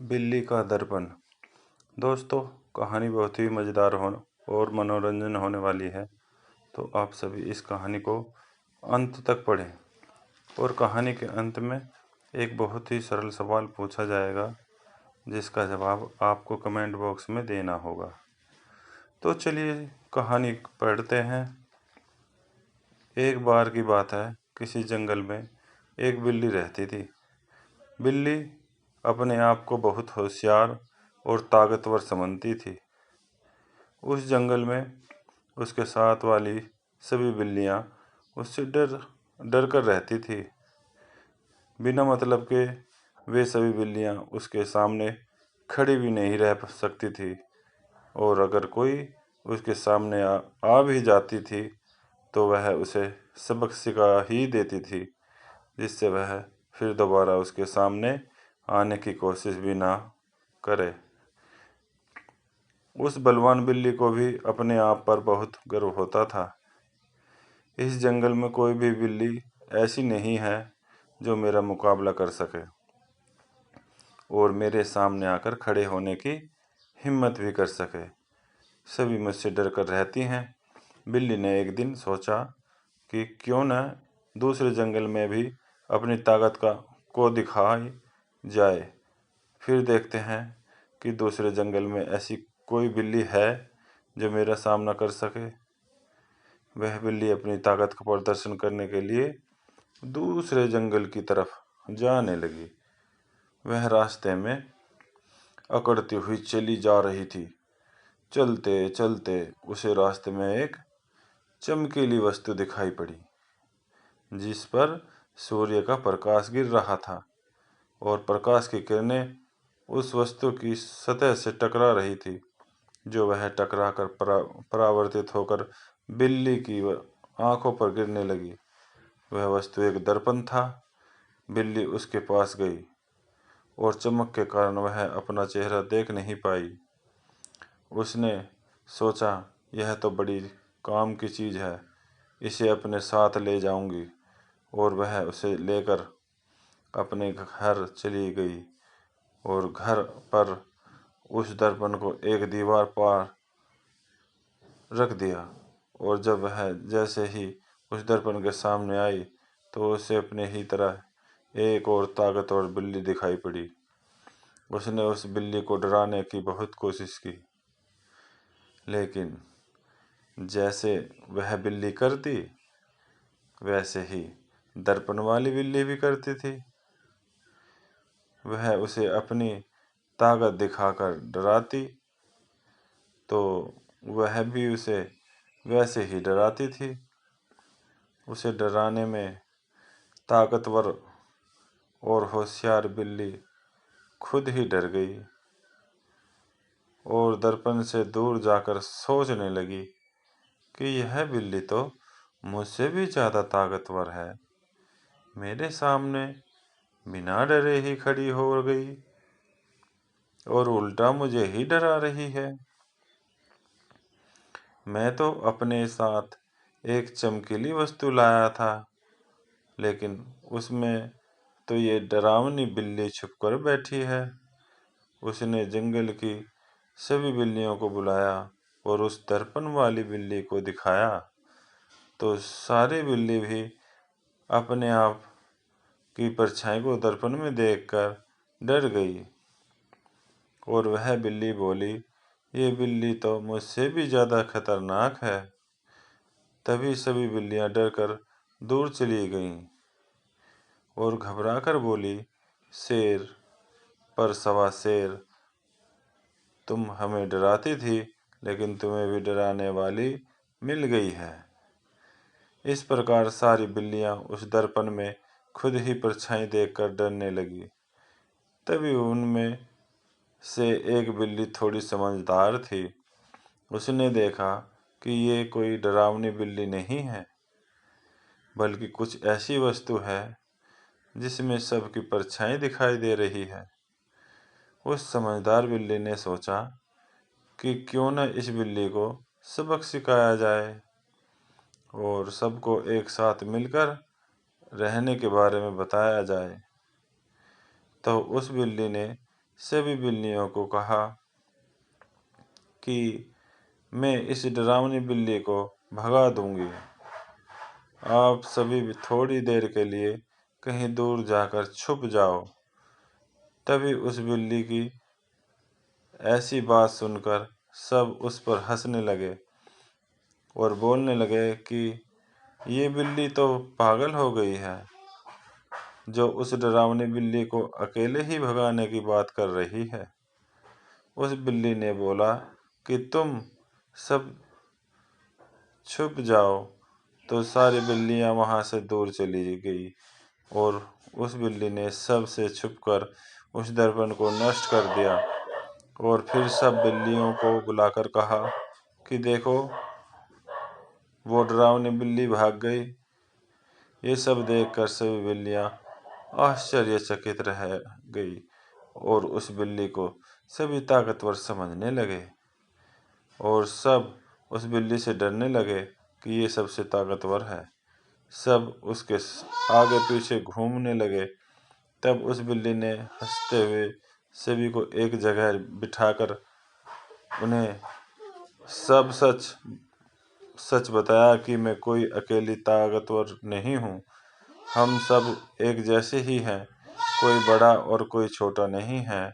बिल्ली का दर्पण। दोस्तों, कहानी बहुत ही मज़ेदार और मनोरंजन होने वाली है। तो आप सभी इस कहानी को अंत तक पढ़ें। और कहानी के अंत में एक बहुत ही सरल सवाल पूछा जाएगा, जिसका जवाब आपको कमेंट बॉक्स में देना होगा। तो चलिए कहानी पढ़ते हैं। एक बार की बात है, किसी जंगल में एक बिल्ली रहती थी। बिल्ली अपने आप को बहुत होशियार और ताकतवर समझती थी। उस जंगल में उसके साथ वाली सभी बिल्लियां उससे डर डर कर रहती थी। बिना मतलब के वे सभी बिल्लियां उसके सामने खड़ी भी नहीं रह सकती थी, और अगर कोई उसके सामने आ भी जाती थी तो वह उसे सबक सिखा ही देती थी, जिससे वह फिर दोबारा उसके सामने आने की कोशिश भी ना करे। उस बलवान बिल्ली को भी अपने आप पर बहुत गर्व होता था। इस जंगल में कोई भी बिल्ली ऐसी नहीं है जो मेरा मुकाबला कर सके और मेरे सामने आकर खड़े होने की हिम्मत भी कर सके। सभी मुझसे डर कर रहती हैं। बिल्ली ने एक दिन सोचा कि क्यों न दूसरे जंगल में भी अपनी ताकत को दिखाई जाए। फिर देखते हैं कि दूसरे जंगल में ऐसी कोई बिल्ली है जो मेरा सामना कर सके। वह बिल्ली अपनी ताकत का प्रदर्शन करने के लिए दूसरे जंगल की तरफ जाने लगी। वह रास्ते में अकड़ती हुई चली जा रही थी। चलते चलते उसे रास्ते में एक चमकीली वस्तु दिखाई पड़ी, जिस पर सूर्य का प्रकाश गिर रहा था और प्रकाश की किरणें उस वस्तु की सतह से टकरा रही थी, जो वह टकरा कर परावर्तित होकर बिल्ली की आंखों पर गिरने लगी। वह वस्तु एक दर्पण था। बिल्ली उसके पास गई और चमक के कारण वह अपना चेहरा देख नहीं पाई। उसने सोचा, यह तो बड़ी काम की चीज़ है, इसे अपने साथ ले जाऊंगी। और वह उसे लेकर अपने घर चली गई और घर पर उस दर्पण को एक दीवार पार रख दिया। और जब वह जैसे ही उस दर्पण के सामने आई तो उसे अपने ही तरह एक और ताकतवर बिल्ली दिखाई पड़ी। उसने उस बिल्ली को डराने की बहुत कोशिश की, लेकिन जैसे वह बिल्ली करती वैसे ही दर्पण वाली बिल्ली भी करती थी। वह उसे अपनी ताकत दिखाकर डराती तो वह भी उसे वैसे ही डराती थी। उसे डराने में ताकतवर और होशियार बिल्ली खुद ही डर गई और दर्पण से दूर जाकर सोचने लगी कि यह बिल्ली तो मुझसे भी ज़्यादा ताकतवर है। मेरे सामने बिना डरे ही खड़ी हो गई और उल्टा मुझे ही डरा रही है। मैं तो अपने साथ एक चमकीली वस्तु लाया था, लेकिन उसमें तो ये डरावनी बिल्ली छुपकर बैठी है। उसने जंगल की सभी बिल्लियों को बुलाया और उस दर्पण वाली बिल्ली को दिखाया तो सारी बिल्ली भी अपने आप की परछाई को दर्पण में देखकर डर गई। और वह बिल्ली बोली, ये बिल्ली तो मुझसे भी ज़्यादा खतरनाक है। तभी सभी बिल्लियां डरकर दूर चली गईं और घबराकर बोली, शेर पर सवा शेर, तुम हमें डराती थी, लेकिन तुम्हें भी डराने वाली मिल गई है। इस प्रकार सारी बिल्लियां उस दर्पण में खुद ही परछाई देखकर डरने लगी। तभी उनमें से एक बिल्ली थोड़ी समझदार थी। उसने देखा कि ये कोई डरावनी बिल्ली नहीं है, बल्कि कुछ ऐसी वस्तु है जिसमें सबकी परछाई दिखाई दे रही है। उस समझदार बिल्ली ने सोचा कि क्यों न इस बिल्ली को सबक सिखाया जाए और सबको एक साथ मिलकर रहने के बारे में बताया जाए। तो उस बिल्ली ने सभी बिल्लियों को कहा कि मैं इस डरावनी बिल्ली को भगा दूंगी। आप सभी भी थोड़ी देर के लिए कहीं दूर जाकर छुप जाओ। तभी उस बिल्ली की ऐसी बात सुनकर सब उस पर हंसने लगे और बोलने लगे कि ये बिल्ली तो पागल हो गई है, जो उस डरावनी बिल्ली को अकेले ही भगाने की बात कर रही है। उस बिल्ली ने बोला कि तुम सब छुप जाओ, तो सारी बिल्लियां वहां से दूर चली गई और उस बिल्ली ने सब से छुपकर उस दर्पण को नष्ट कर दिया और फिर सब बिल्लियों को बुलाकर कहा कि देखो, वो डरावनी बिल्ली भाग गई। ये सब देखकर सभी बिल्लियां आश्चर्यचकित रह गई और उस बिल्ली को सभी ताकतवर समझने लगे और सब उस बिल्ली से डरने लगे कि ये सबसे ताकतवर है। सब उसके आगे पीछे घूमने लगे। तब उस बिल्ली ने हंसते हुए सभी को एक जगह बिठाकर उन्हें सब सच सच बताया कि मैं कोई अकेली ताकतवर नहीं हूँ। हम सब एक जैसे ही हैं, कोई बड़ा और कोई छोटा नहीं है,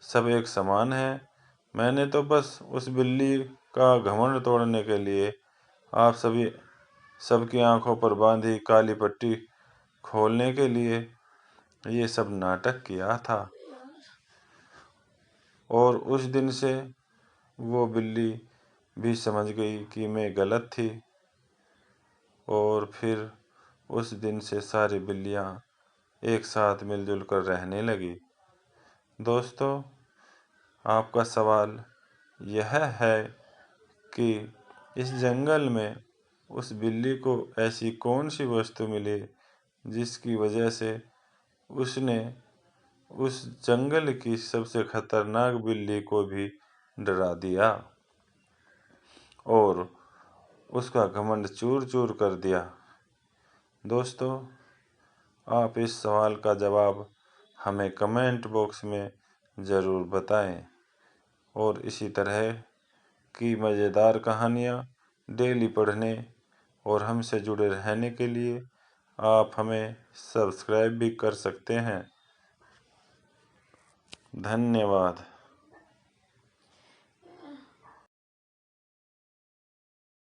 सब एक समान हैं। मैंने तो बस उस बिल्ली का घमंड तोड़ने के लिए आप सबकी आंखों पर बांधी काली पट्टी खोलने के लिए ये सब नाटक किया था। और उस दिन से वो बिल्ली भी समझ गई कि मैं गलत थी और फिर उस दिन से सारी बिल्लियां एक साथ मिलजुल कर रहने लगी। दोस्तों, आपका सवाल यह है कि इस जंगल में उस बिल्ली को ऐसी कौन सी वस्तु मिली जिसकी वजह से उसने उस जंगल की सबसे खतरनाक बिल्ली को भी डरा दिया और उसका घमंड चूर चूर कर दिया। दोस्तों, आप इस सवाल का जवाब हमें कमेंट बॉक्स में ज़रूर बताएं और इसी तरह की मज़ेदार कहानियाँ डेली पढ़ने और हमसे जुड़े रहने के लिए आप हमें सब्सक्राइब भी कर सकते हैं। धन्यवाद।